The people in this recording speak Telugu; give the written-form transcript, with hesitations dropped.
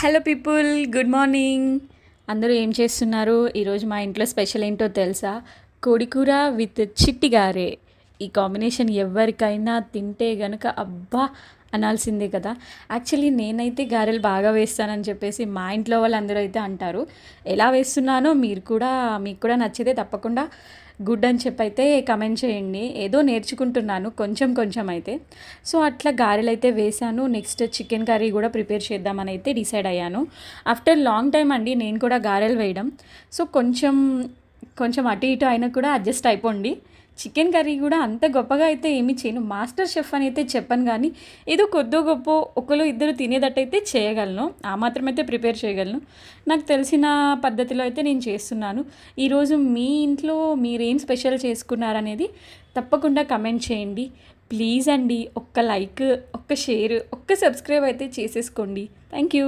Hello people, good morning. అందరూ ఏం చేస్తున్నారు? ఈరోజు మా ఇంట్లో స్పెషల్ ఏంటో తెలుసా? కోడికూర విత్ చిట్టి గారె. ఈ కాంబినేషన్ ఎవరికైనా తింటే గనుక అబ్బా అనాల్సిందే కదా. యాక్చువల్లీ నేనైతే గారెలు బాగా వేస్తానని చెప్పేసి మా ఇంట్లో వాళ్ళందరూ అయితే అంటారు. ఎలా వేస్తున్నానో మీకు కూడా నచ్చితే తప్పకుండా గుడ్ అని చెప్పైతే కమెంట్ చేయండి. ఏదో నేర్చుకుంటున్నాను కొంచెం కొంచెం అయితే. సో అట్లా గారెలు అయితే వేశాను. నెక్స్ట్ చికెన్ కర్రీ కూడా ప్రిపేర్ చేద్దామని అయితే డిసైడ్ అయ్యాను. ఆఫ్టర్ లాంగ్ టైం అండి నేను కూడా గారెలు వేయడం. సో కొంచెం కొంచెం అటు ఇటు అయినా కూడా అడ్జస్ట్ అయిపోండి. చికెన్ కర్రీ కూడా అంత గొప్పగా అయితే ఏమీ చేయను, మాస్టర్ షెఫ్ అని అయితే చెప్పను, కానీ ఏదో కొద్దో గొప్ప ఒకరు ఇద్దరు తినేటట్టయితే చేయగలను. ఆ మాత్రం అయితే ప్రిపేర్ చేయగలను. నాకు తెలిసిన పద్ధతిలో అయితే నేను చేస్తున్నాను. ఈరోజు మీ ఇంట్లో మీరేం స్పెషల్ చేసుకున్నారనేది తప్పకుండా కమెంట్ చేయండి. ప్లీజ్ అండి, ఒక్క లైక్, ఒక్క షేర్, ఒక్క సబ్స్క్రైబ్ అయితే చేసేసుకోండి. Thank you.